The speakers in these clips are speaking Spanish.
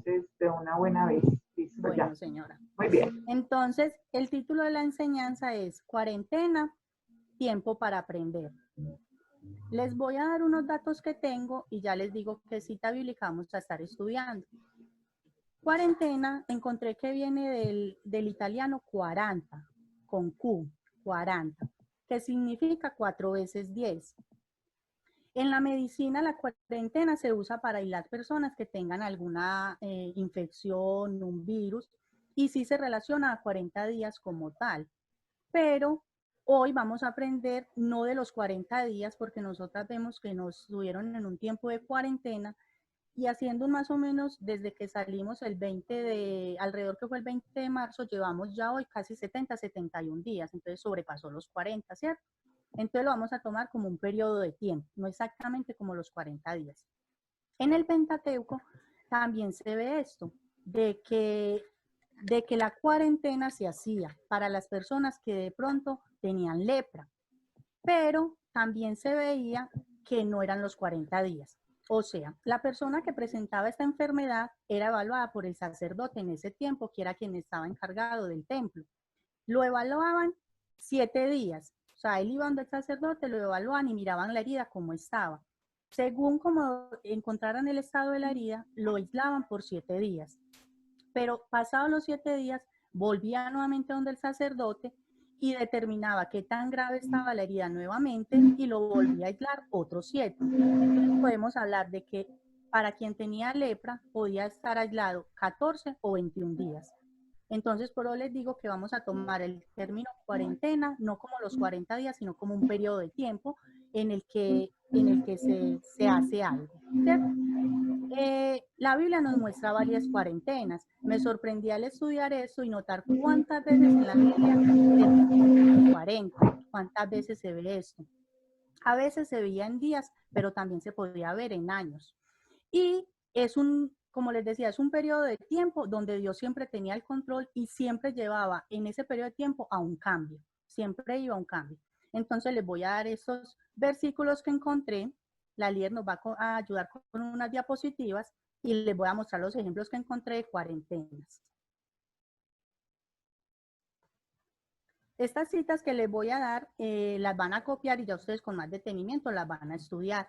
entonces de una buena vez. Listo, Bueno, ya. señora. Muy bien. Entonces, el título de la enseñanza es Cuarentena, tiempo para aprender. Les voy a dar unos datos que tengo y ya les digo qué cita bíblica vamos a estar estudiando. Cuarentena, encontré que viene del italiano 40, con Q, 40, que significa 4 veces 10. En la medicina, la cuarentena se usa para aislar personas que tengan alguna infección, un virus, y sí se relaciona a 40 días como tal. Pero hoy vamos a aprender no de los 40 días, porque nosotras vemos que nos tuvieron en un tiempo de cuarentena, y haciendo más o menos desde que salimos el 20 de, alrededor que fue el 20 de marzo, llevamos ya hoy casi 70, 71 días, entonces sobrepasó los 40, ¿cierto? Entonces lo vamos a tomar como un periodo de tiempo, no exactamente como los 40 días. En el Pentateuco también se ve esto, de que la cuarentena se hacía para las personas que de pronto tenían lepra, pero también se veía que no eran los 40 días. O sea, la persona que presentaba esta enfermedad era evaluada por el sacerdote en ese tiempo, que era quien estaba encargado del templo. Lo evaluaban 7 días. O sea, él iba donde el sacerdote, lo evaluaban y miraban la herida cómo estaba. Según como encontraran el estado de la herida, lo aislaban por 7 días. Pero pasados los 7 días, volvía nuevamente donde el sacerdote y determinaba qué tan grave estaba la herida nuevamente y lo volvía a aislar otros 7. Entonces podemos hablar de que para quien tenía lepra podía estar aislado 14 o 21 días. Entonces, por eso les digo que vamos a tomar el término cuarentena, no como los 40 días, sino como un periodo de tiempo en el que se hace algo, ¿cierto? La Biblia nos muestra varias cuarentenas. Me sorprendí al estudiar esto y notar cuántas veces en la Biblia se 40, cuántas veces se ve esto. A veces se veía en días, pero también se podía ver en años. Y es como les decía, es un periodo de tiempo donde Dios siempre tenía el control y siempre llevaba en ese periodo de tiempo a un cambio, siempre iba a un cambio. Entonces les voy a dar estos versículos que encontré. La líder nos va a ayudar con unas diapositivas y les voy a mostrar los ejemplos que encontré de cuarentenas. Estas citas que les voy a dar las van a copiar y ya ustedes con más detenimiento las van a estudiar.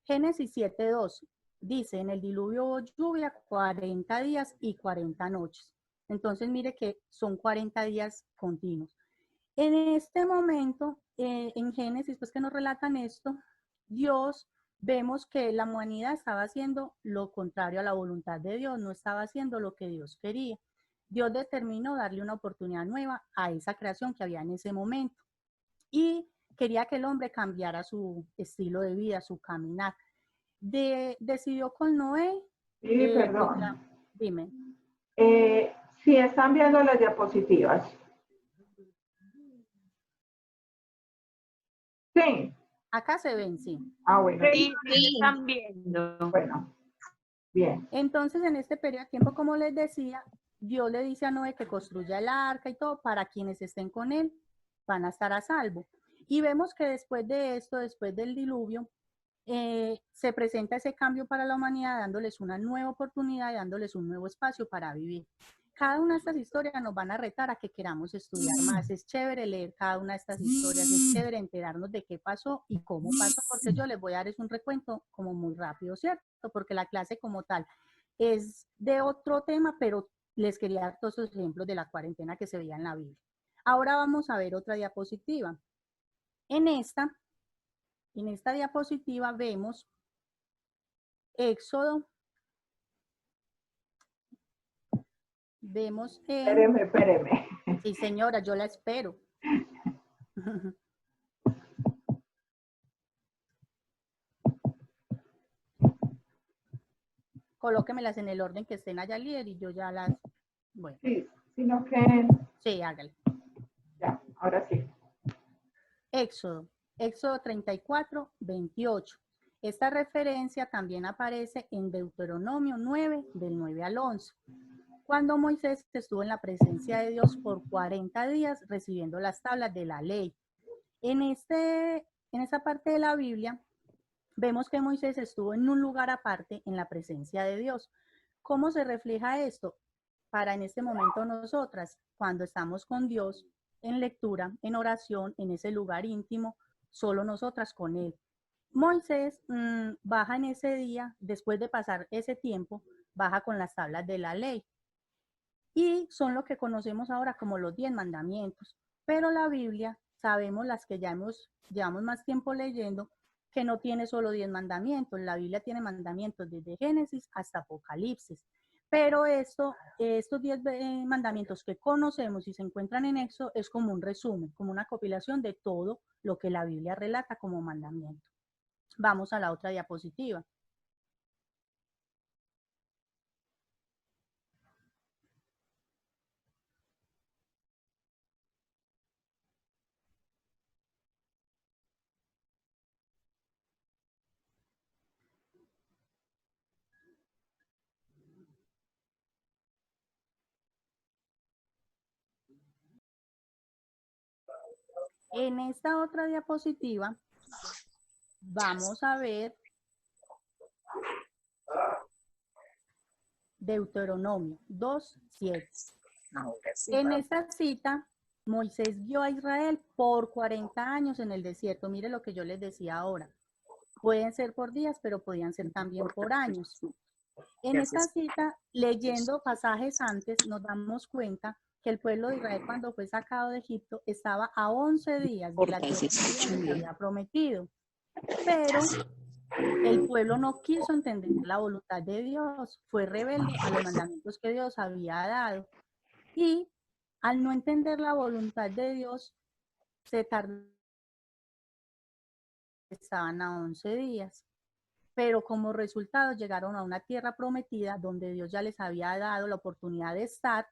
Génesis 7:2 dice, en el diluvio hubo lluvia 40 días y 40 noches. Entonces mire que son 40 días continuos. En este momento, en Génesis, pues que nos relatan esto, Dios, vemos que la humanidad estaba haciendo lo contrario a la voluntad de Dios, no estaba haciendo lo que Dios quería. Dios determinó darle una oportunidad nueva a esa creación que había en ese momento y quería que el hombre cambiara su estilo de vida, su caminar. Decidió con Noé. Sí, perdón. Dime. Si están viendo las diapositivas. Sí. Acá se ven, sí. Ah, bueno. Sí, sí, están viendo. Bueno, bien. Entonces, en este periodo de tiempo, como les decía, Dios le dice a Noé que construya el arca y todo, para quienes estén con él, van a estar a salvo. Y vemos que después de esto, después del diluvio, se presenta ese cambio para la humanidad, dándoles una nueva oportunidad y dándoles un nuevo espacio para vivir. Cada una de estas historias nos van a retar a que queramos estudiar más. Es chévere leer cada una de estas historias, es chévere enterarnos de qué pasó y cómo pasó, porque yo les voy a dar es un recuento como muy rápido, ¿cierto? Porque la clase como tal es de otro tema, pero les quería dar todos los ejemplos de la cuarentena que se veía en la Biblia. Ahora vamos a ver otra diapositiva. En esta diapositiva vemos Éxodo. Vemos Espéreme. Sí, señora, yo la espero. Colóquemelas en el orden que estén allá, líder, y yo ya las... Bueno. Sí, sino que... Sí, hágale. Ya, ahora sí. Éxodo 34, 28. Esta referencia también aparece en Deuteronomio 9, del 9 al 11. Cuando Moisés estuvo en la presencia de Dios por 40 días recibiendo las tablas de la ley. En esa parte de la Biblia vemos que Moisés estuvo en un lugar aparte en la presencia de Dios. ¿Cómo se refleja esto? Para en este momento nosotras, cuando estamos con Dios, en lectura, en oración, en ese lugar íntimo, solo nosotras con Él. Moisés baja en ese día, después de pasar ese tiempo, baja con las tablas de la ley. Y son lo que conocemos ahora como los 10 mandamientos. Pero la Biblia, sabemos las que llevamos más tiempo leyendo, que no tiene solo 10 mandamientos. La Biblia tiene mandamientos desde Génesis hasta Apocalipsis. Pero estos 10 mandamientos que conocemos y se encuentran en Éxodo es como un resumen, como una compilación de todo lo que la Biblia relata como mandamiento. Vamos a la otra diapositiva. En esta otra diapositiva vamos a ver Deuteronomio 2:7. En esta cita, Moisés guió a Israel por 40 años en el desierto. Mire lo que yo les decía ahora. Pueden ser por días, pero podían ser también por años. En esta cita, leyendo pasajes antes, nos damos cuenta que el pueblo de Israel, cuando fue sacado de Egipto, estaba a 11 días de la tierra que Dios había prometido. Pero el pueblo no quiso entender la voluntad de Dios, fue rebelde a los mandamientos que Dios había dado. Y al no entender la voluntad de Dios, se tardaron, estaban a 11 días. Pero como resultado llegaron a una tierra prometida donde Dios ya les había dado la oportunidad de estar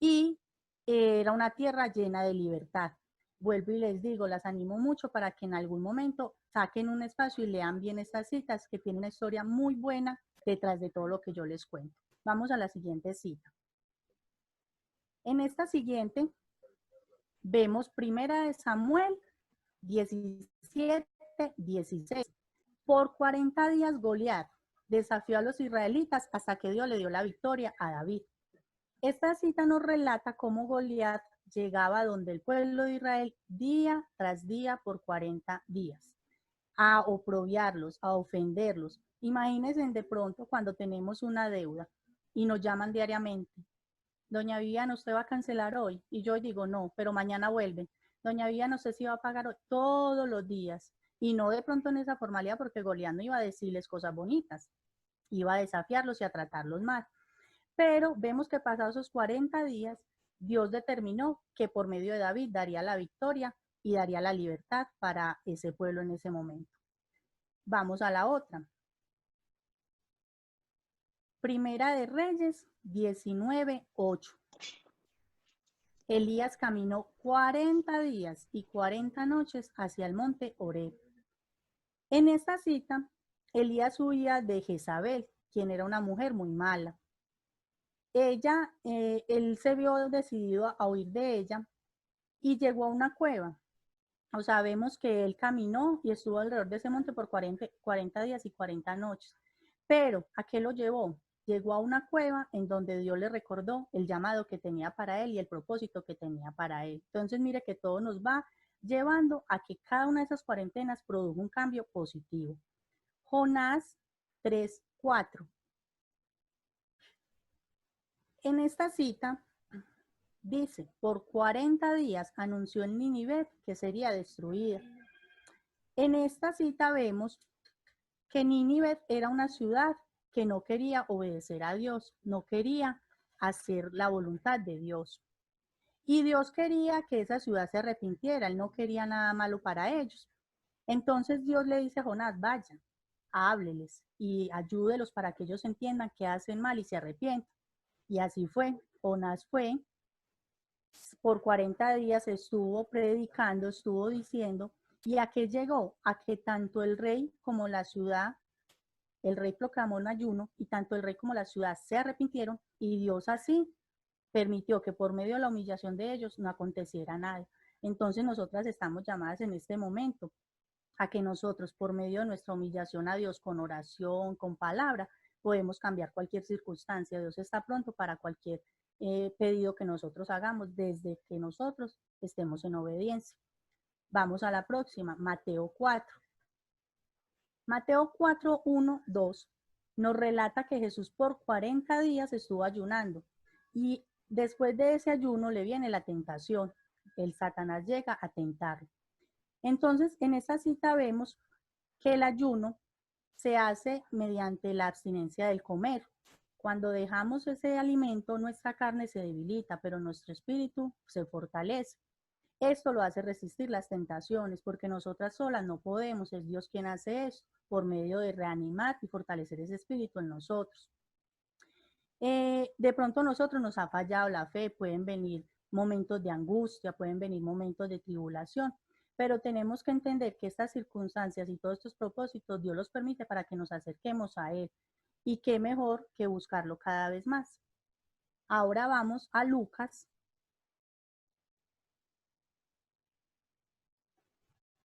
y era una tierra llena de libertad. Vuelvo y les digo, las animo mucho para que en algún momento saquen un espacio y lean bien estas citas que tienen una historia muy buena detrás de todo lo que yo les cuento. Vamos a la siguiente cita. En esta siguiente vemos Primera de Samuel 17:16. Por 40 días Goliat desafió a los israelitas hasta que Dios le dio la victoria a David. Esta cita nos relata cómo Goliat llegaba donde el pueblo de Israel día tras día por 40 días, a oprobiarlos, a ofenderlos. Imagínense de pronto cuando tenemos una deuda y nos llaman diariamente. Doña Viviana, ¿usted va a cancelar hoy? Y yo digo, no, pero mañana vuelve. Doña Viviana, no sé si va a pagar hoy, todos los días. Y no de pronto en esa formalidad, porque Goliat no iba a decirles cosas bonitas, iba a desafiarlos y a tratarlos mal. Pero vemos que pasados esos 40 días, Dios determinó que por medio de David daría la victoria y daría la libertad para ese pueblo en ese momento. Vamos a la otra. Primera de Reyes 19:8. Elías caminó 40 días y 40 noches hacia el monte Horeb. En esta cita, Elías huía de Jezabel, quien era una mujer muy mala. Él se vio decidido a huir de ella y llegó a una cueva. O sea, vemos que él caminó y estuvo alrededor de ese monte por 40 días y 40 noches. Pero, ¿a qué lo llevó? Llegó a una cueva en donde Dios le recordó el llamado que tenía para él y el propósito que tenía para él. Entonces, mire que todo nos va llevando a que cada una de esas cuarentenas produjo un cambio positivo. Jonás 3:4. En esta cita dice, por 40 días anunció en Nínive que sería destruida. En esta cita vemos que Nínive era una ciudad que no quería obedecer a Dios, no quería hacer la voluntad de Dios. Y Dios quería que esa ciudad se arrepintiera, él no quería nada malo para ellos. Entonces Dios le dice a Jonás, vaya, hábleles y ayúdelos para que ellos entiendan que hacen mal y se arrepientan. Y así fue, Jonás fue, por 40 días estuvo predicando, estuvo diciendo, ¿y a qué llegó? A que tanto el rey como la ciudad, el rey proclamó un ayuno y tanto el rey como la ciudad se arrepintieron y Dios así permitió que por medio de la humillación de ellos no aconteciera nada. Entonces nosotras estamos llamadas en este momento a que nosotros por medio de nuestra humillación a Dios con oración, con palabra, podemos cambiar cualquier circunstancia. Dios está pronto para cualquier pedido que nosotros hagamos desde que nosotros estemos en obediencia. Vamos a la próxima, Mateo 4. Mateo 4, 1, 2 nos relata que Jesús por 40 días estuvo ayunando y después de ese ayuno le viene la tentación. El Satanás llega a tentarlo. Entonces, en esta cita vemos que el ayuno se hace mediante la abstinencia del comer. Cuando dejamos ese alimento, nuestra carne se debilita, pero nuestro espíritu se fortalece. Esto lo hace resistir las tentaciones, porque nosotras solas no podemos, es Dios quien hace eso, por medio de reanimar y fortalecer ese espíritu en nosotros. De pronto a nosotros nos ha fallado la fe, pueden venir momentos de angustia, pueden venir momentos de tribulación, pero tenemos que entender que estas circunstancias y todos estos propósitos Dios los permite para que nos acerquemos a Él. Y qué mejor que buscarlo cada vez más. Ahora vamos a Lucas.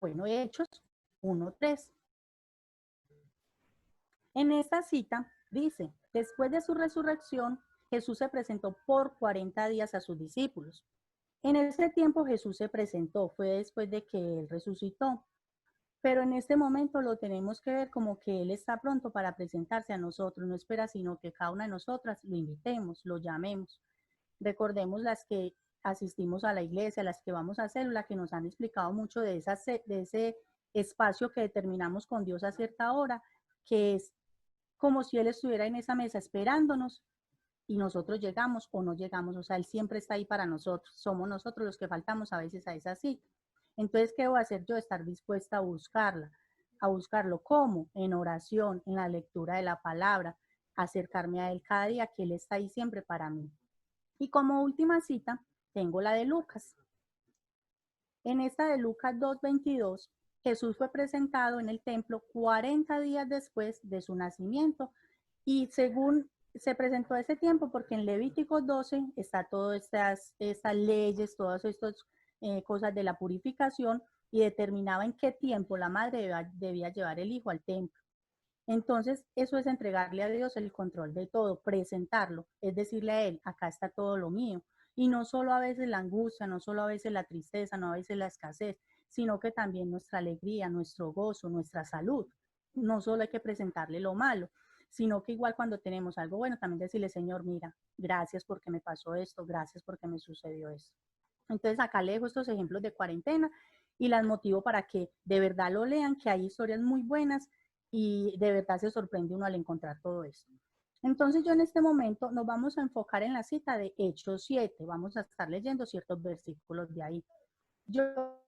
Bueno, Hechos 1:3. En esta cita dice, después de su resurrección, Jesús se presentó por 40 días a sus discípulos. En ese tiempo Jesús se presentó, fue después de que Él resucitó. Pero en este momento lo tenemos que ver como que Él está pronto para presentarse a nosotros, no espera sino que cada una de nosotras lo invitemos, lo llamemos. Recordemos las que asistimos a la iglesia, las que vamos a célula, que nos han explicado mucho de ese espacio que determinamos con Dios a cierta hora, que es como si Él estuviera en esa mesa esperándonos y nosotros llegamos o no llegamos, o sea, Él siempre está ahí para nosotros, somos nosotros los que faltamos a veces a esa cita. Entonces, ¿qué voy a hacer yo? Estar dispuesta a buscarla, a buscarlo. ¿Cómo? En oración, en la lectura de la palabra, acercarme a Él cada día, que Él está ahí siempre para mí. Y como última cita, tengo la de Lucas. En esta de Lucas 2:22, Jesús fue presentado en el templo 40 días después de su nacimiento y según se presentó ese tiempo porque en Levítico 12 está todas estas leyes, todas estas cosas de la purificación y determinaba en qué tiempo la madre debía llevar el hijo al templo. Entonces, eso es entregarle a Dios el control de todo, presentarlo, es decirle a Él, acá está todo lo mío. Y no solo a veces la angustia, no solo a veces la tristeza, no a veces la escasez, sino que también nuestra alegría, nuestro gozo, nuestra salud. No solo hay que presentarle lo malo, sino que igual cuando tenemos algo bueno, también decirle, Señor, mira, gracias porque me pasó esto, gracias porque me sucedió esto. Entonces acá le dejo estos ejemplos de cuarentena y las motivo para que de verdad lo lean, que hay historias muy buenas y de verdad se sorprende uno al encontrar todo esto. Entonces yo en este momento nos vamos a enfocar en la cita de Hechos 7, vamos a estar leyendo ciertos versículos de ahí. Yo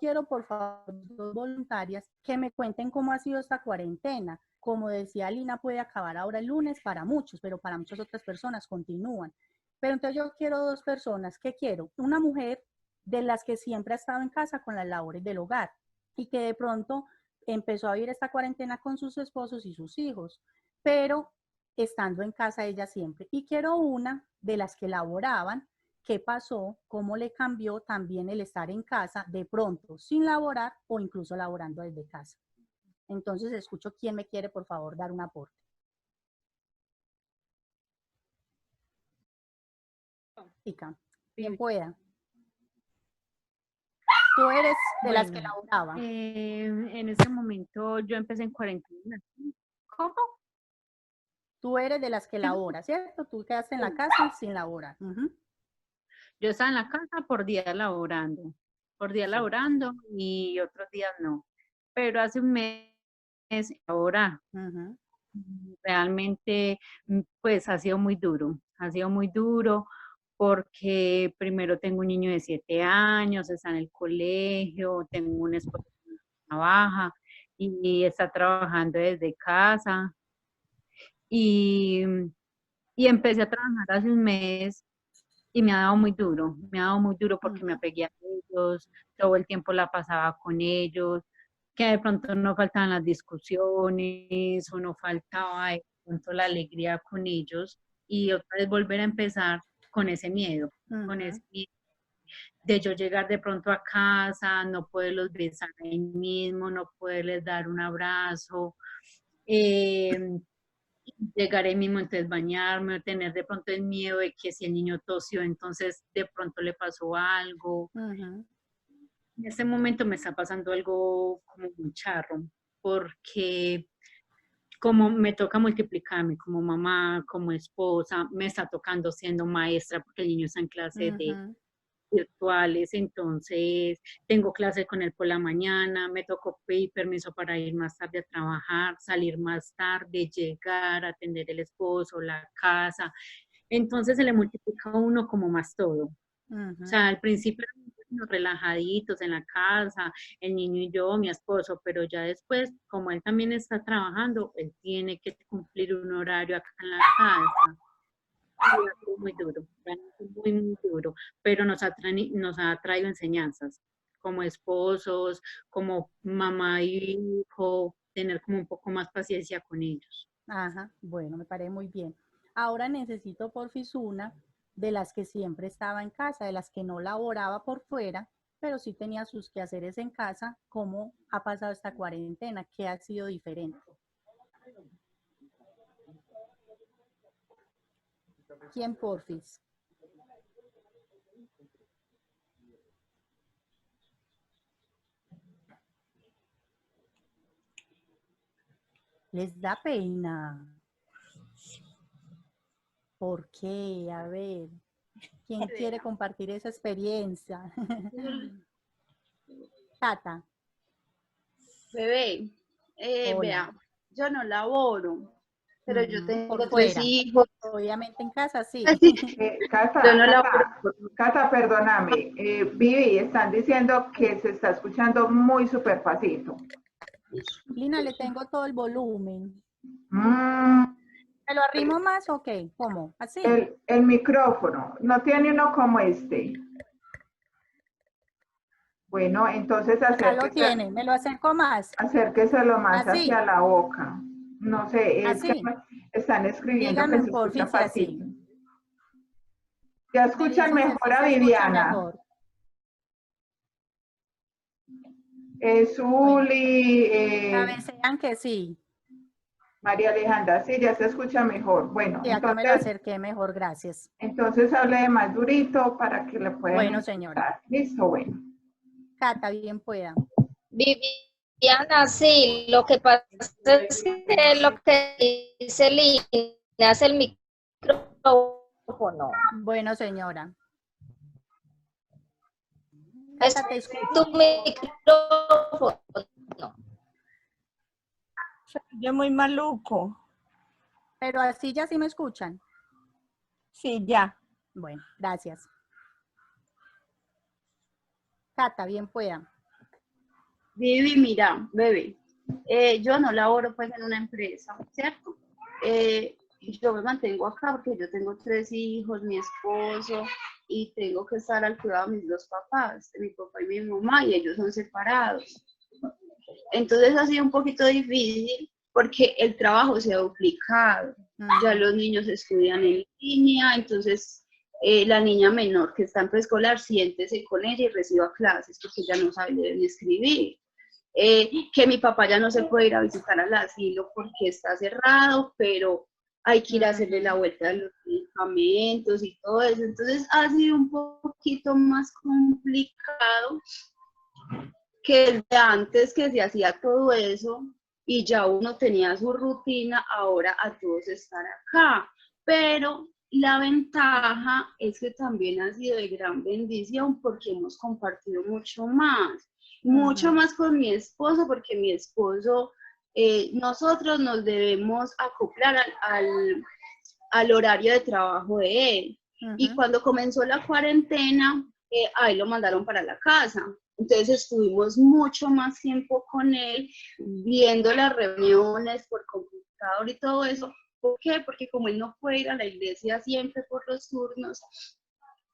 quiero, por favor, dos voluntarias que me cuenten cómo ha sido esta cuarentena. Como decía Lina, puede acabar ahora el lunes para muchos, pero para muchas otras personas continúan. Pero entonces yo quiero dos personas. ¿Qué quiero? Una mujer de las que siempre ha estado en casa con las labores del hogar y que de pronto empezó a vivir esta cuarentena con sus esposos y sus hijos, pero estando en casa ella siempre. Y quiero una de las que laboraban, qué pasó, cómo le cambió también el estar en casa de pronto sin laborar o incluso laborando desde casa. Entonces escucho quién me quiere, por favor, dar un aporte. Chica, quien pueda. Tú eres de las que laboraba. En ese momento yo empecé en cuarentena. ¿Cómo? Tú eres de las que labora, ¿cierto? Tú quedaste en la casa sin laborar. Yo estaba en la casa por días laborando y otros días no. Pero hace un mes ahora realmente pues ha sido muy duro porque primero tengo un niño de 7 años, está en el colegio, tengo un esposo que trabaja y está trabajando desde casa y empecé a trabajar hace un mes y me ha dado muy duro porque me apegué a ellos, todo el tiempo la pasaba con ellos, que de pronto no faltaban las discusiones o no faltaba de pronto la alegría con ellos y otra vez volver a empezar con ese miedo, de yo llegar de pronto a casa, no poderlos besar ahí mismo, no poderles dar un abrazo, llegar ahí mismo, entonces bañarme, o tener de pronto el miedo de que si el niño tosió, entonces de pronto le pasó algo. Ujú. En este momento me está pasando algo como un charro, porque como me toca multiplicarme como mamá, como esposa, me está tocando siendo maestra porque el niño está en clases de Ujú. virtuales, entonces tengo clase con él por la mañana, me tocó pedir permiso para ir más tarde a trabajar, salir más tarde, llegar, atender el esposo, la casa, entonces se le multiplica a uno como más todo. O Ujú. sea, al principio éramos relajaditos en la casa, el niño y yo, mi esposo, pero ya después, como él también está trabajando, él tiene que cumplir un horario acá en la casa. Y ha sido muy duro, realmente muy, muy duro, pero nos ha traído enseñanzas como esposos, como mamá y hijo, tener como un poco más paciencia con ellos. Ajá, bueno, me parece muy bien. Ahora necesito porfis una de las que siempre estaba en casa, de las que no laboraba por fuera, pero sí tenía sus quehaceres en casa. ¿Cómo ha pasado esta cuarentena? ¿Qué ha sido diferente? ¿Quién porfis? Les da pena. ¿Por qué? A ver, ¿quién quiere compartir esa experiencia? Tata, Bebé, hola. vea, yo no laboro, pero yo Ujú, por tengo tres fuera. hijos. Obviamente en casa sí. Así, yo Cata, no laboro. Cata, Cata, perdóname. Vivi, están diciendo que se está escuchando muy súper pasito. Lina, le tengo todo el volumen. Mm, ¿Me lo arrimo más o qué? ¿Cómo? ¿Así? el micrófono, no tiene uno como este. Bueno, entonces Ya lo tiene. ¿Me lo acerco más? acérqueselo más Así, hacia la boca. No sé, es que así. están escribiendo que Dígame se por escucha fin si pasito. así. Ya Me escuchan dicen si así mejor a se escucha Viviana. mejor. Bueno, Zuli, cabecean que sí. María Alejandra, sí, ya se escucha mejor. Bueno, Y acá me lo acerqué mejor, gracias. entonces hable de más durito para que le puedan Bueno, señora. escuchar. Listo, bueno. Cata, bien pueda. Viviana, sí, lo que pasa es que lo que dice Lina es el micrófono. Bueno, señora. Es Cata, te escucho. tu micrófono. Yo muy maluco. Pero así ya sí me escuchan. Sí, ya. Bueno, gracias. Cata, bien pueda. Vivi, mira, bebé, yo no laboro pues en una empresa, ¿cierto? Yo me mantengo acá porque yo tengo tres hijos, mi esposo, y tengo que estar al cuidado de mis dos papás, de mi papá y mi mamá, y ellos son separados. Entonces ha sido un poquito difícil porque el trabajo se ha duplicado. Ya los niños estudian en línea, entonces la niña menor que está en preescolar, siéntese con ella y reciba clases porque ya no sabe leer ni escribir. Que mi papá ya no se puede ir a visitar al asilo porque está cerrado, pero hay que ir a hacerle la vuelta de los medicamentos y todo eso. Entonces ha sido un poquito más complicado que el de antes, que se hacía todo eso y ya uno tenía su rutina, ahora a todos estar acá. Pero la ventaja es que también ha sido de gran bendición porque hemos compartido mucho más con mi esposo, porque mi esposo, nosotros nos debemos acoplar al horario de trabajo de él. Y cuando comenzó la cuarentena, ahí lo mandaron para la casa. Entonces estuvimos mucho más tiempo con él, viendo las reuniones por computador y todo eso. ¿Por qué? Porque como él no puede ir a la iglesia siempre por los turnos,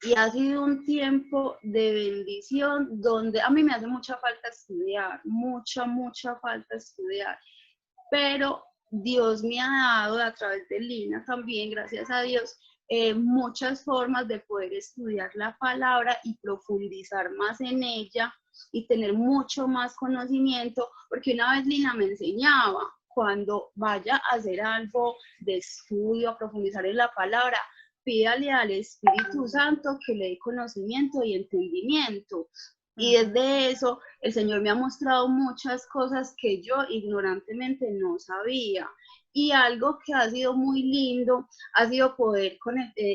y ha sido un tiempo de bendición donde a mí me hace mucha falta estudiar, mucha falta estudiar, pero Dios me ha dado a través de Lina también, gracias a Dios, muchas formas de poder estudiar la palabra y profundizar más en ella y tener mucho más conocimiento, porque una vez Lina me enseñaba cuando vaya a hacer algo de estudio, a profundizar en la palabra, pídale al Espíritu Santo que le dé conocimiento y entendimiento. Y desde eso, el Señor me ha mostrado muchas cosas que yo ignorantemente no sabía. Y algo que ha sido muy lindo ha sido poder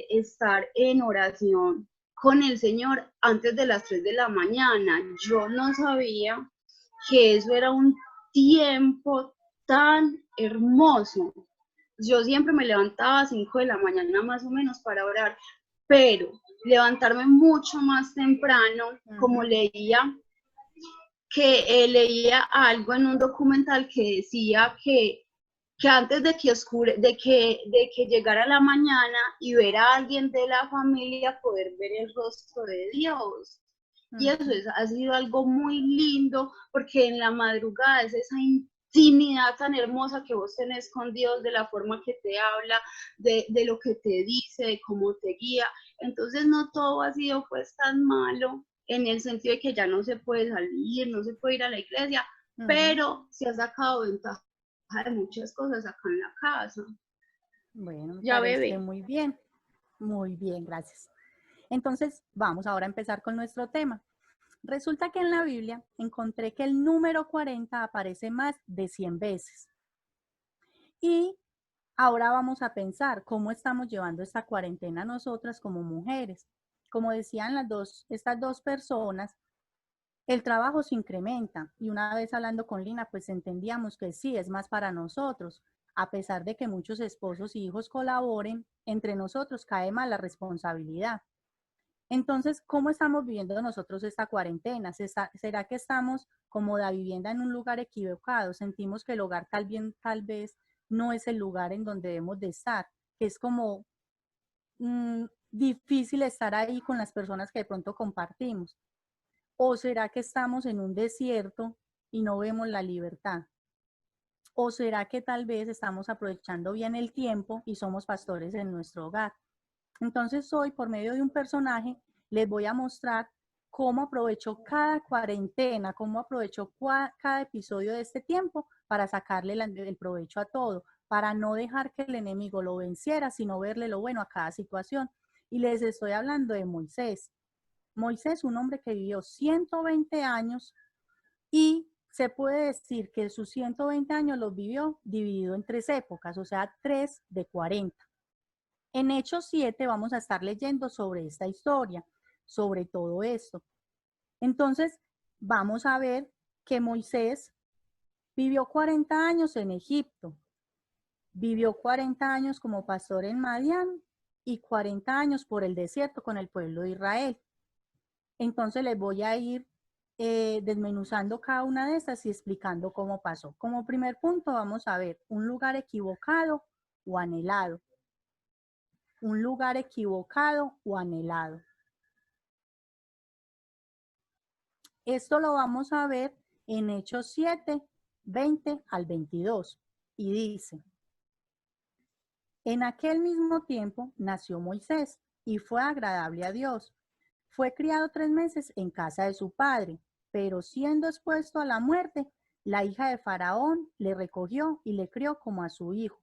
estar en oración con el Señor antes de las 3 de la mañana. Yo no sabía que eso era un tiempo tan hermoso. Yo siempre me levantaba a 5 de la mañana más o menos para orar, pero levantarme mucho más temprano, como leía algo en un documental que decía que antes de que llegara la mañana y ver a alguien de la familia, poder ver el rostro de Dios. Y eso ha sido algo muy lindo, porque en la madrugada es esa intimidad tan hermosa que vos tenés con Dios, de la forma que te habla, de lo que te dice, de cómo te guía. Entonces no todo ha sido pues tan malo, en el sentido de que ya no se puede salir, no se puede ir a la iglesia, pero se ha sacado ventaja de muchas cosas acá en la casa. Bueno, me Ya, parece bebé. muy bien, gracias. Entonces, vamos ahora a empezar con nuestro tema. Resulta que en la Biblia encontré que el número 40 aparece más de 100 veces. Y ahora vamos a pensar cómo estamos llevando esta cuarentena nosotras como mujeres. Como decían estas dos personas, el trabajo se incrementa y una vez hablando con Lina, pues entendíamos que sí, es más para nosotros. A pesar de que muchos esposos y hijos colaboren, entre nosotros cae más la responsabilidad. Entonces, ¿cómo estamos viviendo nosotros esta cuarentena? ¿Será que estamos como da vivienda en un lugar equivocado? Sentimos que el hogar tal vez no es el lugar en donde debemos de estar, que es como difícil estar ahí con las personas que de pronto compartimos. ¿O será que estamos en un desierto y no vemos la libertad? ¿O será que tal vez estamos aprovechando bien el tiempo y somos pastores en nuestro hogar? Entonces hoy, por medio de un personaje, les voy a mostrar cómo aprovecho cada cuarentena, cómo aprovecho cada episodio de este tiempo para sacarle el provecho a todo, para no dejar que el enemigo lo venciera, sino verle lo bueno a cada situación. Y les estoy hablando de Moisés. Moisés, un hombre que vivió 120 años y se puede decir que sus 120 años los vivió dividido en 3 épocas, o sea, 3 de 40. En Hechos 7 vamos a estar leyendo sobre esta historia, sobre todo esto. Entonces, vamos a ver que Moisés vivió 40 años en Egipto, vivió 40 años como pastor en Madián y 40 años por el desierto con el pueblo de Israel. Entonces les voy a ir desmenuzando cada una de estas y explicando cómo pasó. Como primer punto vamos a ver un lugar equivocado o anhelado. Un lugar equivocado o anhelado. Esto lo vamos a ver en Hechos 7, 20 al 22. Y dice, en aquel mismo tiempo nació Moisés y fue agradable a Dios. Fue criado 3 meses en casa de su padre, pero siendo expuesto a la muerte, la hija de Faraón le recogió y le crió como a su hijo.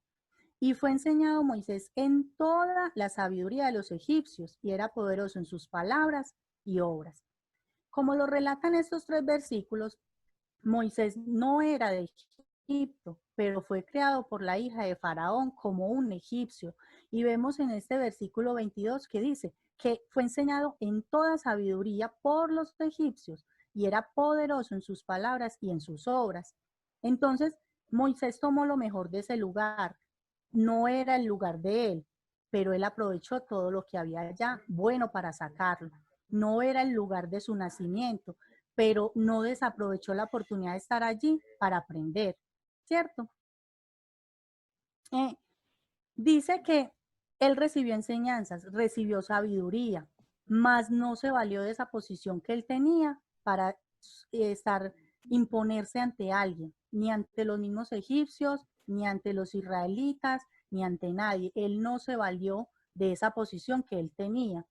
Y fue enseñado Moisés en toda la sabiduría de los egipcios, y era poderoso en sus palabras y obras. Como lo relatan estos 3 versículos, Moisés no era de Egipto, pero fue creado por la hija de Faraón como un egipcio. Y vemos en este versículo 22 que dice que fue enseñado en toda sabiduría por los egipcios y era poderoso en sus palabras y en sus obras. Entonces, Moisés tomó lo mejor de ese lugar. No era el lugar de él, pero él aprovechó todo lo que había allá bueno para sacarlo. No era el lugar de su nacimiento, pero no desaprovechó la oportunidad de estar allí para aprender, ¿cierto? Dice que él recibió enseñanzas, recibió sabiduría, mas no se valió de esa posición que él tenía para imponerse ante alguien, ni ante los mismos egipcios, ni ante los israelitas, ni ante nadie. Él no se valió de esa posición que él tenía.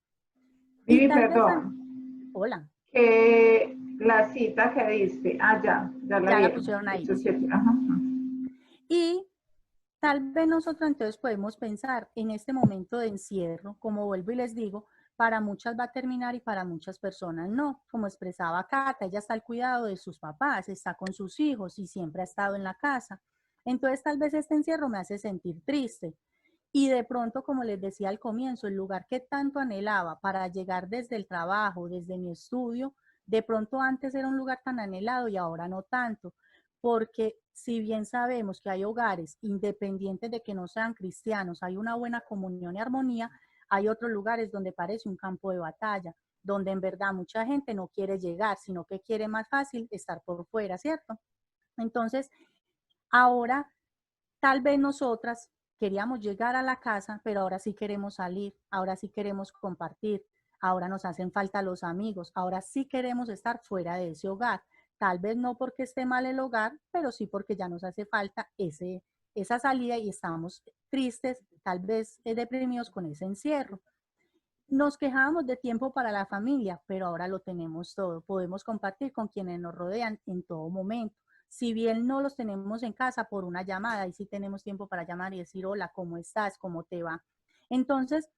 Vivi, perdón. Hola. La cita que diste, ya la pusieron ahí. Ajá. Y tal vez nosotros entonces podemos pensar en este momento de encierro, como vuelvo y les digo, para muchas va a terminar y para muchas personas no. Como expresaba Cata, ella está al cuidado de sus papás, está con sus hijos y siempre ha estado en la casa. Entonces tal vez este encierro me hace sentir triste. Y de pronto, como les decía al comienzo, el lugar que tanto anhelaba para llegar desde el trabajo, desde mi estudio, de pronto antes era un lugar tan anhelado y ahora no tanto. Porque si bien sabemos que hay hogares, independientes de que no sean cristianos, hay una buena comunión y armonía, hay otros lugares donde parece un campo de batalla, donde en verdad mucha gente no quiere llegar, sino que quiere más fácil estar por fuera, ¿cierto? Entonces, ahora tal vez nosotras queríamos llegar a la casa, pero ahora sí queremos salir, ahora sí queremos compartir, ahora nos hacen falta los amigos, ahora sí queremos estar fuera de ese hogar. Tal vez no porque esté mal el hogar, pero sí porque ya nos hace falta esa salida y estamos tristes, tal vez deprimidos con ese encierro. Nos quejábamos de tiempo para la familia, pero ahora lo tenemos todo. Podemos compartir con quienes nos rodean en todo momento. Si bien no los tenemos en casa por una llamada, y sí tenemos tiempo para llamar y decir, hola, ¿cómo estás? ¿Cómo te va? Entonces,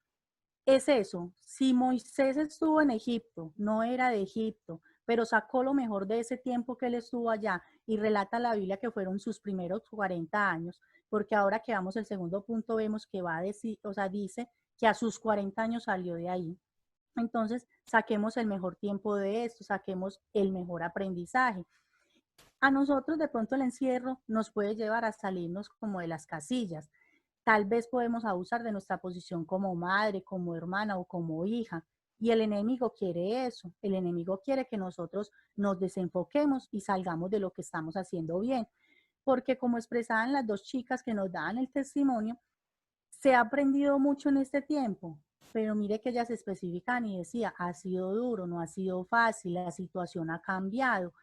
es eso. Si Moisés estuvo en Egipto, no era de Egipto, pero sacó lo mejor de ese tiempo que él estuvo allá y relata la Biblia que fueron sus primeros 40 años, porque ahora que vamos al segundo punto vemos que va a decir, o sea, dice que a sus 40 años salió de ahí. Entonces, saquemos el mejor tiempo de esto, saquemos el mejor aprendizaje. A nosotros de pronto el encierro nos puede llevar a salirnos como de las casillas. Tal vez podemos abusar de nuestra posición como madre, como hermana o como hija. Y el enemigo quiere eso. El enemigo quiere que nosotros nos desenfoquemos y salgamos de lo que estamos haciendo bien. Porque como expresaban las dos chicas que nos daban el testimonio, se ha aprendido mucho en este tiempo, pero mire que ellas especifican y decía, ha sido duro, no ha sido fácil, la situación ha cambiado,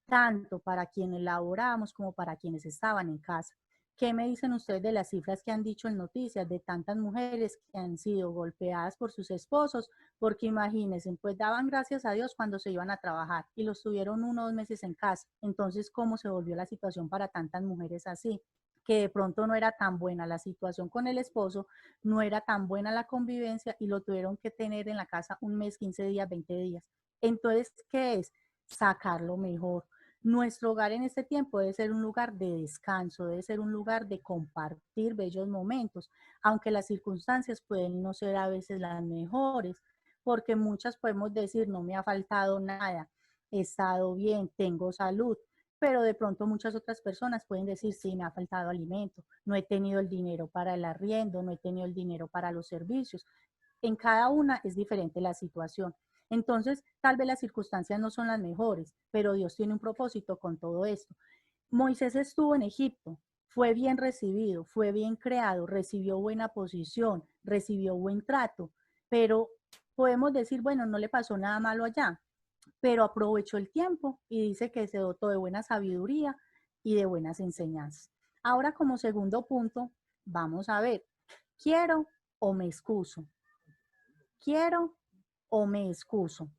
tanto para quienes laboramos como para quienes estaban en casa. ¿Qué me dicen ustedes de las cifras que han dicho en noticias de tantas mujeres que han sido golpeadas por sus esposos? Porque imagínense, pues daban gracias a Dios cuando se iban a trabajar y los tuvieron 1 o 2 meses en casa. Entonces, ¿cómo se volvió la situación para tantas mujeres así? Que de pronto no era tan buena la situación con el esposo, no era tan buena la convivencia y lo tuvieron que tener en la casa 1 mes, 15 días, 20 días. Entonces, ¿qué es? Sacarlo mejor. Nuestro hogar en este tiempo debe ser un lugar de descanso, debe ser un lugar de compartir bellos momentos, aunque las circunstancias pueden no ser a veces las mejores, porque muchas podemos decir, no me ha faltado nada, he estado bien, tengo salud, pero de pronto muchas otras personas pueden decir, sí, me ha faltado alimento, no he tenido el dinero para el arriendo, no he tenido el dinero para los servicios. En cada una es diferente la situación. Entonces, tal vez las circunstancias no son las mejores, pero Dios tiene un propósito con todo esto. Moisés estuvo en Egipto, fue bien recibido, fue bien creado, recibió buena posición, recibió buen trato, pero podemos decir, bueno, no le pasó nada malo allá, pero aprovechó el tiempo y dice que se dotó de buena sabiduría y de buenas enseñanzas. Ahora, como segundo punto, vamos a ver, ¿quiero o me excuso? ¿Quiero o me excuso?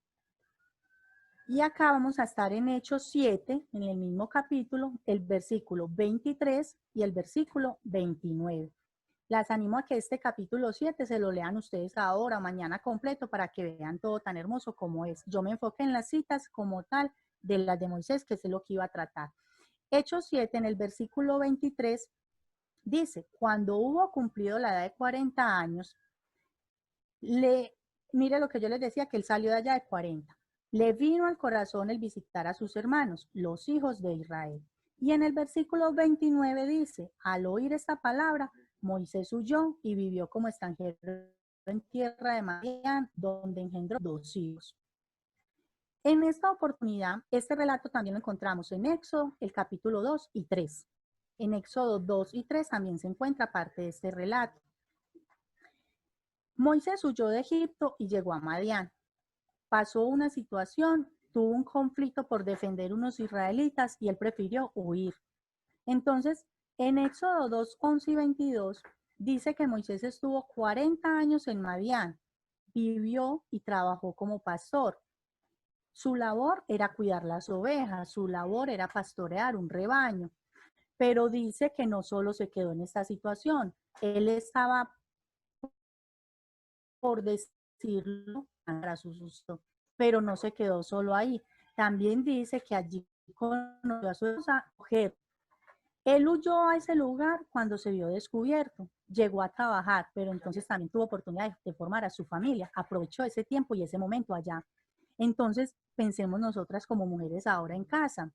Y acá vamos a estar en Hechos 7, en el mismo capítulo, el versículo 23 y el versículo 29. Las animo a que este capítulo 7 se lo lean ustedes ahora, mañana completo, para que vean todo tan hermoso como es. Yo me enfoqué en las citas como tal de las de Moisés, que es lo que iba a tratar. Hechos 7, en el versículo 23, dice, cuando hubo cumplido la edad de 40 años, mire lo que yo les decía, que él salió de allá de 40. Le vino al corazón el visitar a sus hermanos, los hijos de Israel. Y en el versículo 29 dice, al oír esta palabra, Moisés huyó y vivió como extranjero en tierra de Madián, donde engendró 2 hijos. En esta oportunidad, este relato también lo encontramos en Éxodo, el capítulo 2 y 3. En Éxodo 2 y 3 también se encuentra parte de este relato. Moisés huyó de Egipto y llegó a Madián. Pasó una situación, tuvo un conflicto por defender unos israelitas y él prefirió huir. Entonces, en Éxodo 2, 11 y 22, dice que Moisés estuvo 40 años en Madián, vivió y trabajó como pastor. Su labor era cuidar las ovejas, su labor era pastorear un rebaño. Pero dice que no solo se quedó en esta situación, él estaba, por decirlo, para su susto, pero no se quedó solo ahí. También dice que allí conoció a su mujer. Él huyó a ese lugar cuando se vio descubierto, llegó a trabajar, pero entonces también tuvo oportunidad de formar a su familia, aprovechó ese tiempo y ese momento allá. Entonces, pensemos nosotras como mujeres ahora en casa.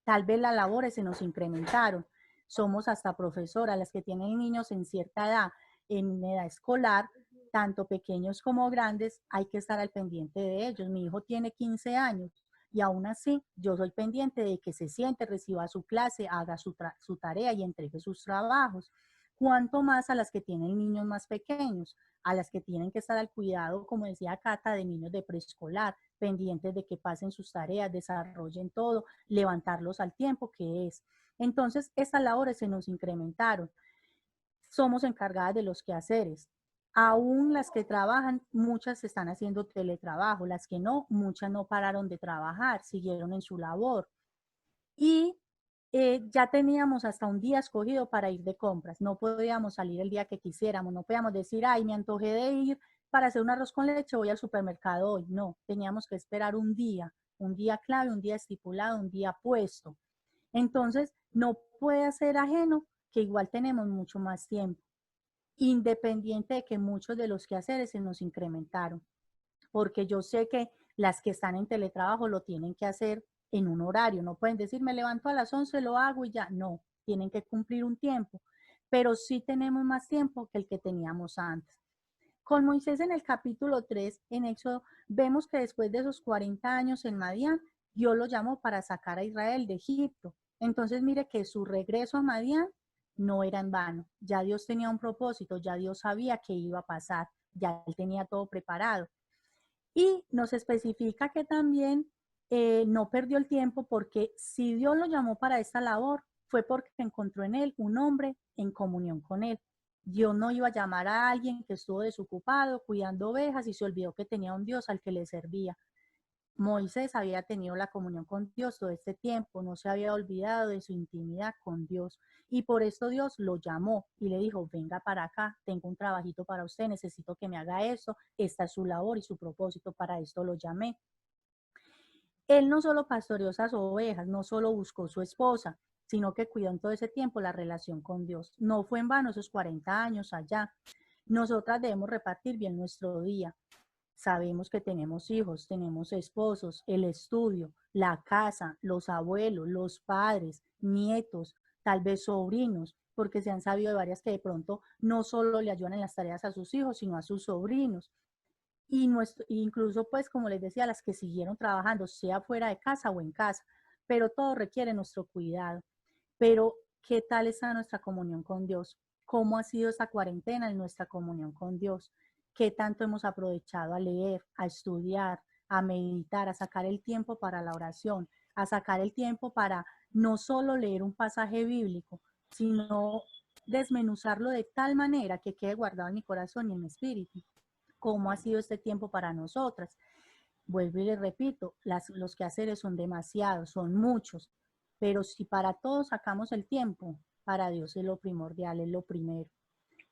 Tal vez las labores se nos incrementaron. Somos hasta profesoras, las que tienen niños en cierta edad, en edad escolar, tanto pequeños como grandes, hay que estar al pendiente de ellos. Mi hijo tiene 15 años y aún así yo soy pendiente de que se siente, reciba su clase, haga su tarea y entregue sus trabajos. Cuanto más a las que tienen niños más pequeños, a las que tienen que estar al cuidado, como decía Cata, de niños de preescolar, pendientes de que pasen sus tareas, desarrollen todo, levantarlos al tiempo que es. Entonces, estas labores se nos incrementaron. Somos encargadas de los quehaceres. Aún las que trabajan, muchas están haciendo teletrabajo. Las que no, muchas no pararon de trabajar, siguieron en su labor. Y ya teníamos hasta un día escogido para ir de compras. No podíamos salir el día que quisiéramos. No podíamos decir, ay, me antojé de ir para hacer un arroz con leche, voy al supermercado hoy. No, teníamos que esperar un día clave, un día estipulado, un día puesto. Entonces, no puede ser ajeno que igual tenemos mucho más tiempo, independiente de que muchos de los quehaceres se nos incrementaron, porque yo sé que las que están en teletrabajo lo tienen que hacer en un horario, no pueden decir me levanto a las 11, lo hago y ya, no, tienen que cumplir un tiempo, pero sí tenemos más tiempo que el que teníamos antes. Con Moisés en el capítulo 3, en Éxodo, vemos que después de esos 40 años en Madián, Dios lo llamó para sacar a Israel de Egipto. Entonces mire que su regreso a Madián no era en vano. Ya Dios tenía un propósito, ya Dios sabía qué iba a pasar, ya él tenía todo preparado. Y nos especifica que también no perdió el tiempo porque si Dios lo llamó para esta labor, fue porque encontró en él un hombre en comunión con él. Dios no iba a llamar a alguien que estuvo desocupado cuidando ovejas y se olvidó que tenía un Dios al que le servía. Moisés había tenido la comunión con Dios todo este tiempo, no se había olvidado de su intimidad con Dios. Y por esto Dios lo llamó y le dijo, venga para acá, tengo un trabajito para usted, necesito que me haga esto, esta es su labor y su propósito, para esto lo llamé. Él no solo pastoreó esas ovejas, no solo buscó su esposa, sino que cuidó en todo ese tiempo la relación con Dios. No fue en vano esos 40 años allá. Nosotras debemos repartir bien nuestro día. Sabemos que tenemos hijos, tenemos esposos, el estudio, la casa, los abuelos, los padres, nietos, tal vez sobrinos, porque se han sabido de varias que de pronto no solo le ayudan en las tareas a sus hijos, sino a sus sobrinos. Y incluso, pues, como les decía, las que siguieron trabajando, sea fuera de casa o en casa, pero todo requiere nuestro cuidado. Pero, ¿qué tal está nuestra comunión con Dios? ¿Cómo ha sido esta cuarentena en nuestra comunión con Dios? ¿Qué tanto hemos aprovechado a leer, a estudiar, a meditar, a sacar el tiempo para la oración, a sacar el tiempo para no solo leer un pasaje bíblico, sino desmenuzarlo de tal manera que quede guardado en mi corazón y en mi espíritu? ¿Cómo ha sido este tiempo para nosotras? Vuelvo y les repito, los quehaceres son demasiados, son muchos, pero si para todos sacamos el tiempo, para Dios es lo primordial, es lo primero.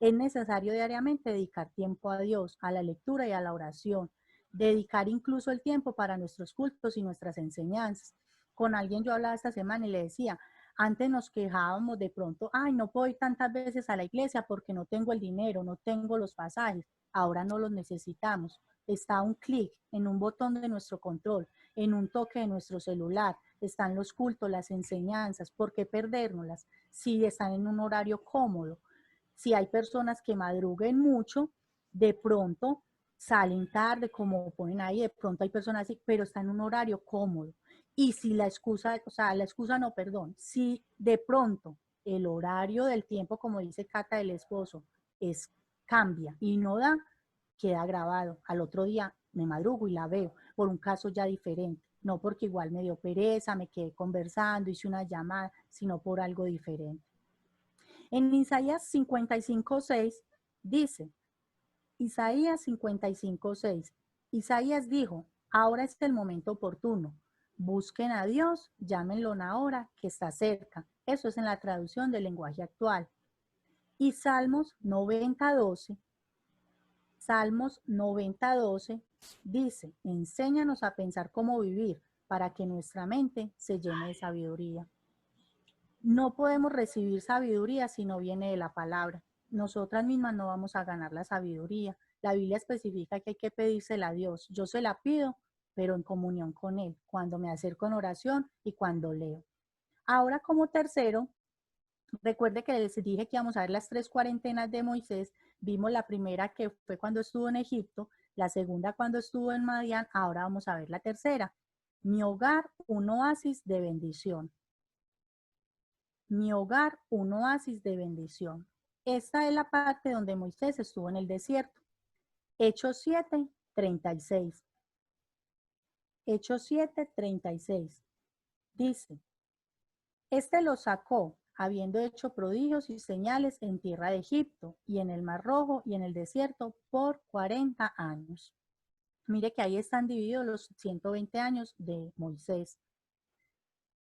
Es necesario diariamente dedicar tiempo a Dios, a la lectura y a la oración, dedicar incluso el tiempo para nuestros cultos y nuestras enseñanzas. Con alguien yo hablaba esta semana y le decía, antes nos quejábamos de pronto, ay, no puedo ir tantas veces a la iglesia porque no tengo el dinero, no tengo los pasajes. Ahora no los necesitamos. Está a un clic, en un botón de nuestro control, en un toque de nuestro celular. Están los cultos, las enseñanzas. ¿Por qué perdérnoslas si están en un horario cómodo? Si hay personas que madruguen mucho, de pronto salen tarde, como ponen ahí, de pronto hay personas así, pero está en un horario cómodo. Y si la excusa, o sea, la excusa no, perdón, si de pronto el horario del tiempo, como dice Cata, del esposo, cambia y no da, queda grabado. Al otro día me madrugo y la veo por un caso ya diferente. No porque igual me dio pereza, me quedé conversando, hice una llamada, sino por algo diferente. En Isaías 55:6 dice, Isaías 55:6, Isaías dijo, ahora es el momento oportuno, busquen a Dios, llámenlo ahora que está cerca. Eso es en la traducción del lenguaje actual. Y Salmos 90:12, Salmos 90:12 dice, enséñanos a pensar cómo vivir para que nuestra mente se llene de sabiduría. No podemos recibir sabiduría si no viene de la palabra. Nosotras mismas no vamos a ganar la sabiduría. La Biblia especifica que hay que pedírsela a Dios. Yo se la pido, pero en comunión con Él, cuando me acerco en oración y cuando leo. Ahora, como tercero, recuerde que les dije que íbamos a ver las 3 cuarentenas de Moisés. Vimos la primera que fue cuando estuvo en Egipto, la segunda cuando estuvo en Madián. Ahora vamos a ver la tercera. Mi hogar, un oasis de bendición. Mi hogar, un oasis de bendición. Esta es la parte donde Moisés estuvo en el desierto. Hechos 7:36. Hechos 7:36. Dice, este lo sacó, habiendo hecho prodigios y señales en tierra de Egipto y en el Mar Rojo y en el desierto por 40 años. Mire que ahí están divididos los 120 años de Moisés.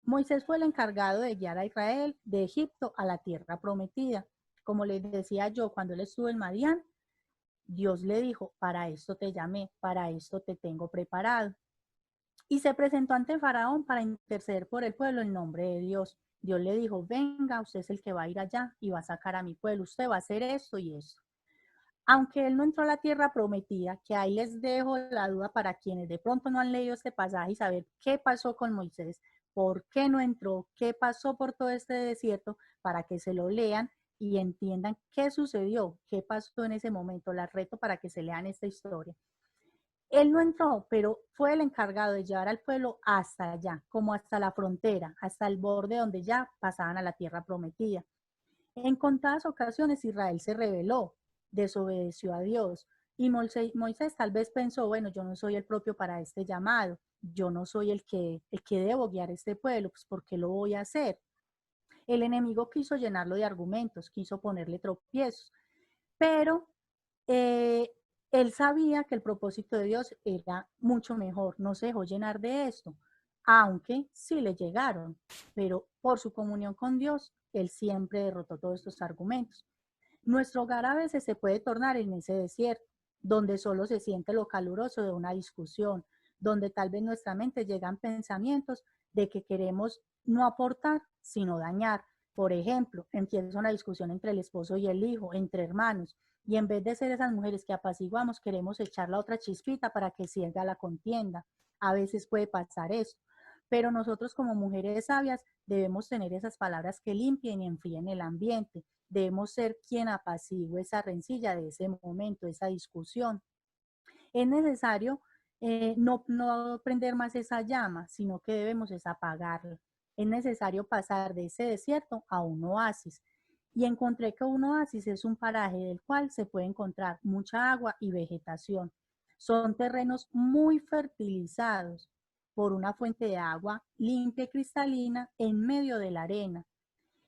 Moisés fue el encargado de guiar a Israel de Egipto a la tierra prometida. Como les decía yo, cuando él estuvo en Madián, Dios le dijo, para esto te llamé, para esto te tengo preparado. Y se presentó ante Faraón para interceder por el pueblo en nombre de Dios. Dios le dijo, venga, usted es el que va a ir allá y va a sacar a mi pueblo, usted va a hacer esto y esto. Aunque él no entró a la tierra prometida, que ahí les dejo la duda para quienes de pronto no han leído este pasaje y saber qué pasó con Moisés, por qué no entró, qué pasó por todo este desierto, para que se lo lean y entiendan qué sucedió, qué pasó en ese momento. Les reto para que se lean esta historia. Él no entró, pero fue el encargado de llevar al pueblo hasta allá, como hasta la frontera, hasta el borde donde ya pasaban a la tierra prometida. En contadas ocasiones Israel se rebeló, desobedeció a Dios. Y Moisés tal vez pensó, bueno, yo no soy el propio para este llamado, yo no soy el que debo guiar este pueblo, pues ¿por qué lo voy a hacer? El enemigo quiso llenarlo de argumentos, quiso ponerle tropiezos, pero él sabía que el propósito de Dios era mucho mejor, no se dejó llenar de esto, aunque sí le llegaron, pero por su comunión con Dios, él siempre derrotó todos estos argumentos. Nuestro hogar a veces se puede tornar en ese desierto, donde solo se siente lo caluroso de una discusión, donde tal vez nuestra mente llegan pensamientos de que queremos no aportar, sino dañar. Por ejemplo, empieza una discusión entre el esposo y el hijo, entre hermanos, y en vez de ser esas mujeres que apaciguamos, queremos echar la otra chispita para que siga la contienda. A veces puede pasar esto, pero nosotros como mujeres sabias debemos tener esas palabras que limpien y enfríen el ambiente. Debemos ser quien apacigüe esa rencilla de ese momento, esa discusión. Es necesario no prender más esa llama, sino que debemos es apagarla. Es necesario pasar de ese desierto a un oasis. Y encontré que un oasis es un paraje del cual se puede encontrar mucha agua y vegetación. Son terrenos muy fertilizados por una fuente de agua limpia y cristalina en medio de la arena.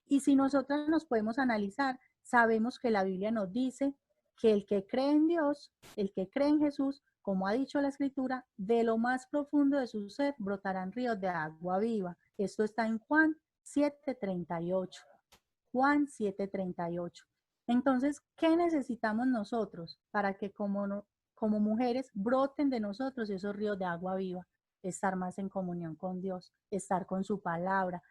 Y si nosotros nos podemos analizar, sabemos que la Biblia nos dice que el que cree en Dios, el que cree en Jesús, como ha dicho la Escritura, de lo más profundo de su ser brotarán ríos de agua viva. Esto está en Juan 7:38. Juan 7:38. Entonces, ¿qué necesitamos nosotros para que como mujeres broten de nosotros esos ríos de agua viva? Estar más en comunión con Dios, estar con su palabra,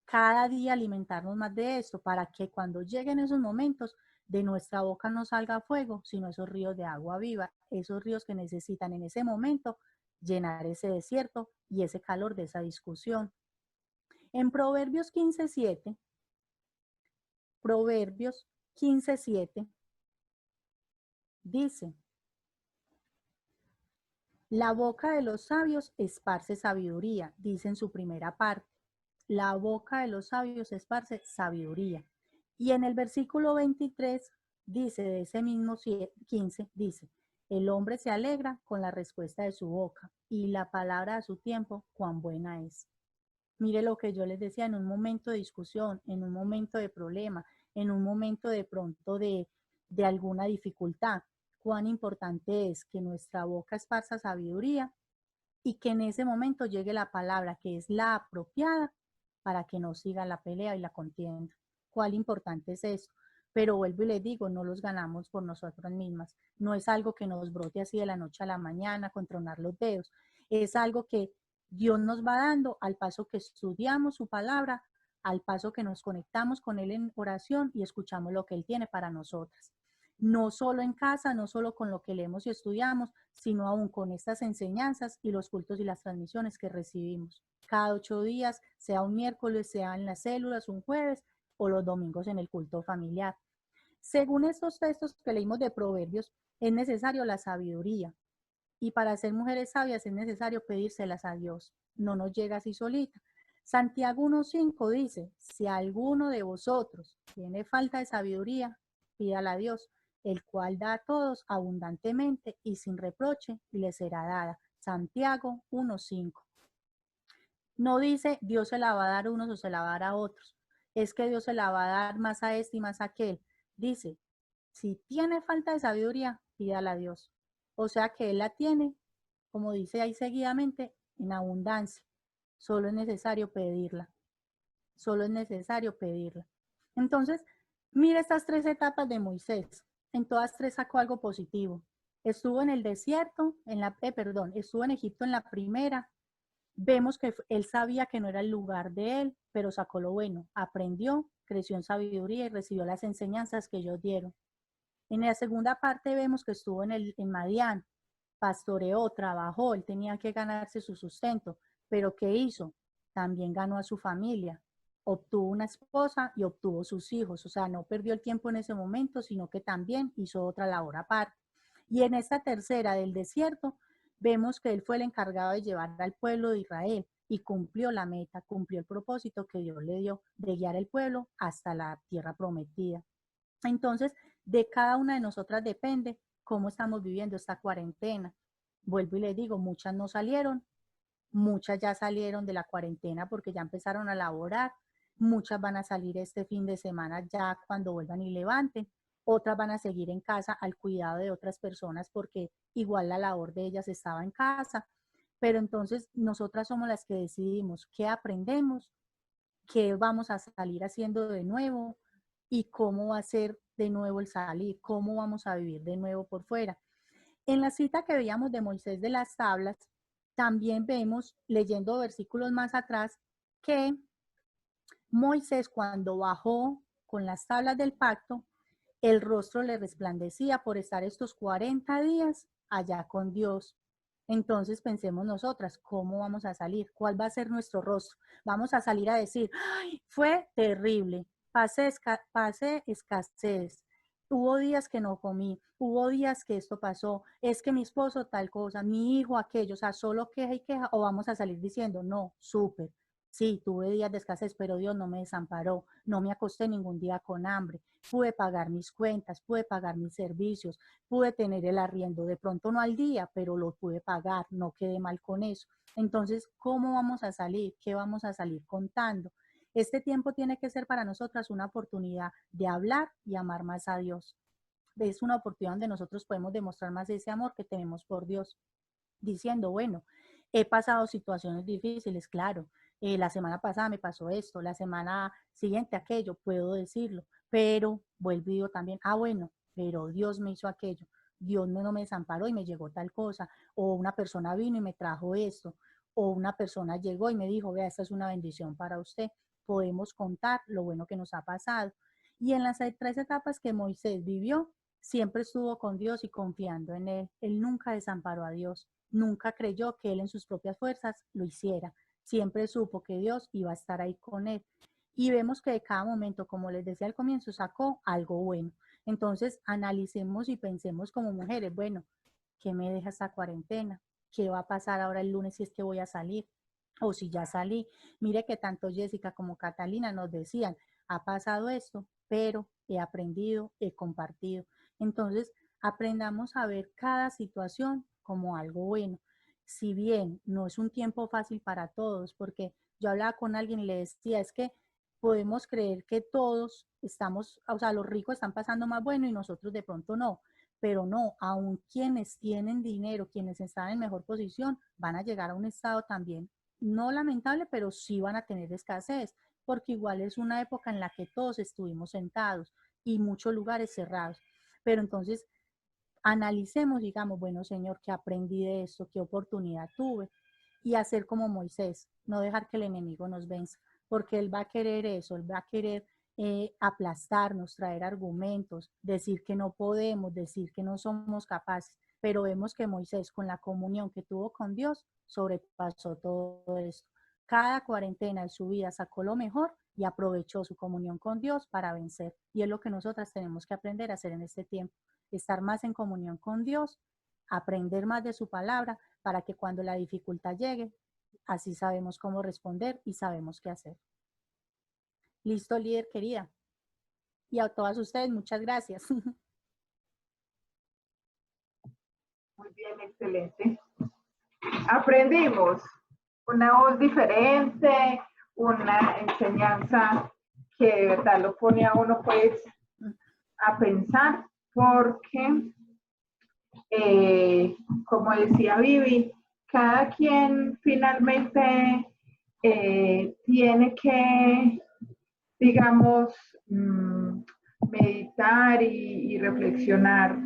cada día alimentarnos más de esto para que cuando lleguen esos momentos de nuestra boca no salga fuego, sino esos ríos de agua viva, esos ríos que necesitan en ese momento llenar ese desierto y ese calor de esa discusión. En Proverbios 15:7, Proverbios 15:7 dice, la boca de los sabios esparce sabiduría, dice en su primera parte. La boca de los sabios esparce sabiduría. Y en el versículo 23 dice, de ese mismo 15, dice, el hombre se alegra con la respuesta de su boca y la palabra de su tiempo, cuán buena es. Mire lo que yo les decía, en un momento de discusión, en un momento de problema, en un momento de pronto de alguna dificultad, cuán importante es que nuestra boca esparza sabiduría y que en ese momento llegue la palabra que es la apropiada para que no siga la pelea y la contienda. ¿Cuál importante es esto? Pero vuelvo y les digo, no los ganamos por nosotras mismas. No es algo que nos brote así de la noche a la mañana con tronar los dedos. Es algo que Dios nos va dando al paso que estudiamos su palabra, al paso que nos conectamos con Él en oración y escuchamos lo que Él tiene para nosotras. No solo en casa, no solo con lo que leemos y estudiamos, sino aún con estas enseñanzas y los cultos y las transmisiones que recibimos. Cada 8 días, sea un miércoles, sea en las células, un jueves o los domingos en el culto familiar. Según estos textos que leímos de Proverbios, es necesario la sabiduría. Y para ser mujeres sabias es necesario pedírselas a Dios. No nos llega así solita. Santiago 1.5 dice, si alguno de vosotros tiene falta de sabiduría, pídala a Dios, el cual da a todos abundantemente y sin reproche, y le será dada. Santiago 1.5. No dice Dios se la va a dar a unos o se la va a dar a otros. Es que Dios se la va a dar más a este y más a aquel. Dice, si tiene falta de sabiduría, pídala a Dios. O sea que Él la tiene, como dice ahí seguidamente, en abundancia. Solo es necesario pedirla. Solo es necesario pedirla. Entonces, mira estas 3 etapas de Moisés. En todas 3 sacó algo positivo. Estuvo en el desierto, estuvo en Egipto en la primera. Vemos que él sabía que no era el lugar de él, pero sacó lo bueno. Aprendió, creció en sabiduría y recibió las enseñanzas que ellos dieron. En la segunda parte vemos que estuvo en Madián, pastoreó, trabajó, él tenía que ganarse su sustento, pero ¿qué hizo? También ganó a su familia, obtuvo una esposa y obtuvo sus hijos, o sea, no perdió el tiempo en ese momento, sino que también hizo otra labor aparte. Y en esta tercera del desierto, vemos que él fue el encargado de llevar al pueblo de Israel y cumplió la meta, cumplió el propósito que Dios le dio de guiar al pueblo hasta la tierra prometida. Entonces, de cada una de nosotras depende cómo estamos viviendo esta cuarentena. Vuelvo y les digo, muchas no salieron, muchas ya salieron de la cuarentena porque ya empezaron a laborar, muchas van a salir este fin de semana ya cuando vuelvan y levanten, otras van a seguir en casa al cuidado de otras personas porque igual la labor de ellas estaba en casa. Pero entonces nosotras somos las que decidimos qué aprendemos, qué vamos a salir haciendo de nuevo y cómo va a ser de nuevo el salir, cómo vamos a vivir de nuevo por fuera. En la cita que veíamos de Moisés de las tablas, también vemos, leyendo versículos más atrás, que Moisés cuando bajó con las tablas del pacto, el rostro le resplandecía por estar estos 40 días allá con Dios. Entonces pensemos nosotras, ¿cómo vamos a salir? ¿Cuál va a ser nuestro rostro? Vamos a salir a decir, ¡ay, fue terrible! Pasé escasez. Hubo días que no comí, hubo días que esto pasó, es que mi esposo tal cosa, mi hijo aquello, o sea, solo queja y queja, o vamos a salir diciendo, no, súper, sí, tuve días de escasez, pero Dios no me desamparó, no me acosté ningún día con hambre, pude pagar mis cuentas, pude pagar mis servicios, pude tener el arriendo, de pronto no al día, pero lo pude pagar, no quedé mal con eso. Entonces, ¿cómo vamos a salir? ¿Qué vamos a salir contando? Este tiempo tiene que ser para nosotras una oportunidad de hablar y amar más a Dios. Es una oportunidad donde nosotros podemos demostrar más ese amor que tenemos por Dios, diciendo, bueno, he pasado situaciones difíciles, claro, la semana pasada me pasó esto, la semana siguiente aquello, puedo decirlo, pero vuelvo y digo también, bueno, pero Dios me hizo aquello, Dios no me desamparó y me llegó tal cosa, o una persona vino y me trajo esto, o una persona llegó y me dijo, vea, esta es una bendición para usted. Podemos contar lo bueno que nos ha pasado. Y en las 3 etapas que Moisés vivió, siempre estuvo con Dios y confiando en Él. Él nunca desamparó a Dios, nunca creyó que Él en sus propias fuerzas lo hiciera. Siempre supo que Dios iba a estar ahí con Él. Y vemos que de cada momento, como les decía al comienzo, sacó algo bueno. Entonces, analicemos y pensemos como mujeres, bueno, ¿qué me deja esta cuarentena? ¿Qué va a pasar ahora el lunes si es que voy a salir? O si ya salí. Mire que tanto Jessica como Catalina nos decían, ha pasado esto, pero he aprendido, he compartido. Entonces, aprendamos a ver cada situación como algo bueno. Si bien no es un tiempo fácil para todos, porque yo hablaba con alguien y le decía, es que podemos creer que todos estamos, o sea, los ricos están pasando más bueno y nosotros de pronto no, pero no, aún quienes tienen dinero, quienes están en mejor posición, van a llegar a un estado también no lamentable, pero sí van a tener escasez, porque igual es una época en la que todos estuvimos sentados y muchos lugares cerrados. Pero entonces analicemos, digamos, bueno, Señor, ¿qué aprendí de esto? ¿Qué oportunidad tuve? Y hacer como Moisés, no dejar que el enemigo nos venza, porque él va a querer eso, él va a querer aplastarnos, traer argumentos, decir que no podemos, decir que no somos capaces. Pero vemos que Moisés, con la comunión que tuvo con Dios, sobrepasó todo esto. Cada cuarentena de su vida sacó lo mejor y aprovechó su comunión con Dios para vencer. Y es lo que nosotras tenemos que aprender a hacer en este tiempo, estar más en comunión con Dios, aprender más de su palabra, para que cuando la dificultad llegue, así sabemos cómo responder y sabemos qué hacer. Listo, líder querida. Y a todas ustedes, muchas gracias. Muy bien, excelente. Aprendimos una voz diferente, una enseñanza que de verdad lo pone a uno pues a pensar, porque como decía Vivi, cada quien finalmente tiene que, digamos, meditar y reflexionar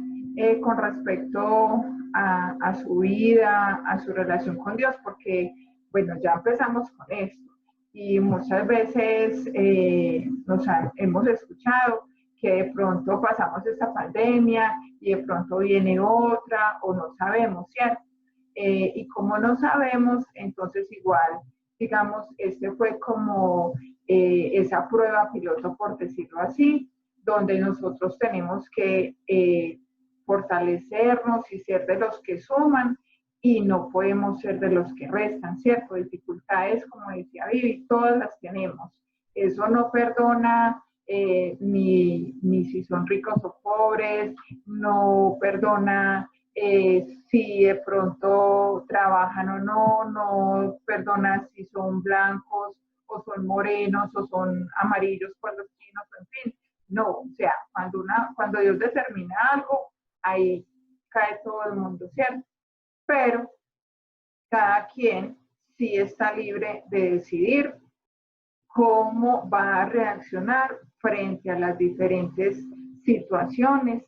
con respecto a su vida, a su relación con Dios, porque, bueno, ya empezamos con esto y muchas veces hemos escuchado que de pronto pasamos esta pandemia y de pronto viene otra o no sabemos, ¿cierto? Y como no sabemos, entonces igual, digamos, este fue como esa prueba piloto, por decirlo así, donde nosotros tenemos que fortalecernos y ser de los que suman y no podemos ser de los que restan, ¿cierto? Dificultades, como decía Vivi, todas las tenemos. Eso no perdona ni si son ricos o pobres, no perdona si de pronto trabajan o no, no perdona si son blancos o son morenos o son amarillos por los chinos, en fin. No, o sea, cuando Dios determina algo, ahí cae todo el mundo, ¿cierto? Pero cada quien sí está libre de decidir cómo va a reaccionar frente a las diferentes situaciones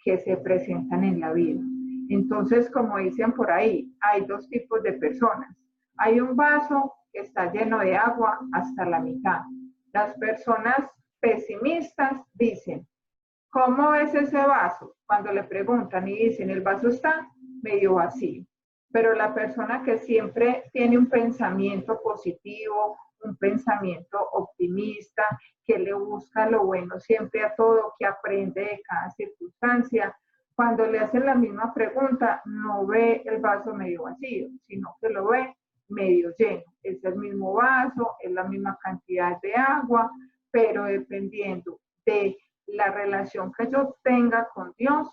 que se presentan en la vida. Entonces, como dicen por ahí, hay dos tipos de personas. Hay un vaso que está lleno de agua hasta la mitad. Las personas pesimistas dicen, ¿cómo ves ese vaso? Cuando le preguntan y dicen, el vaso está medio vacío. Pero la persona que siempre tiene un pensamiento positivo, un pensamiento optimista, que le busca lo bueno siempre a todo, que aprende de cada circunstancia, cuando le hacen la misma pregunta, no ve el vaso medio vacío, sino que lo ve medio lleno. Es el mismo vaso, es la misma cantidad de agua, pero dependiendo de la relación que yo tenga con Dios,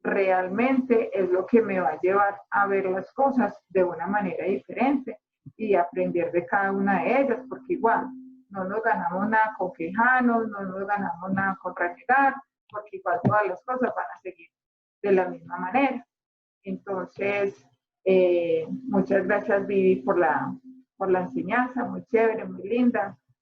realmente es lo que me va a llevar a ver las cosas de una manera diferente y aprender de cada una de ellas, porque igual no nos ganamos nada con quejarnos, no nos ganamos nada con renegar, porque igual todas las cosas van a seguir de la misma manera. Entonces, muchas gracias Vivi por la enseñanza, muy chévere, muy linda.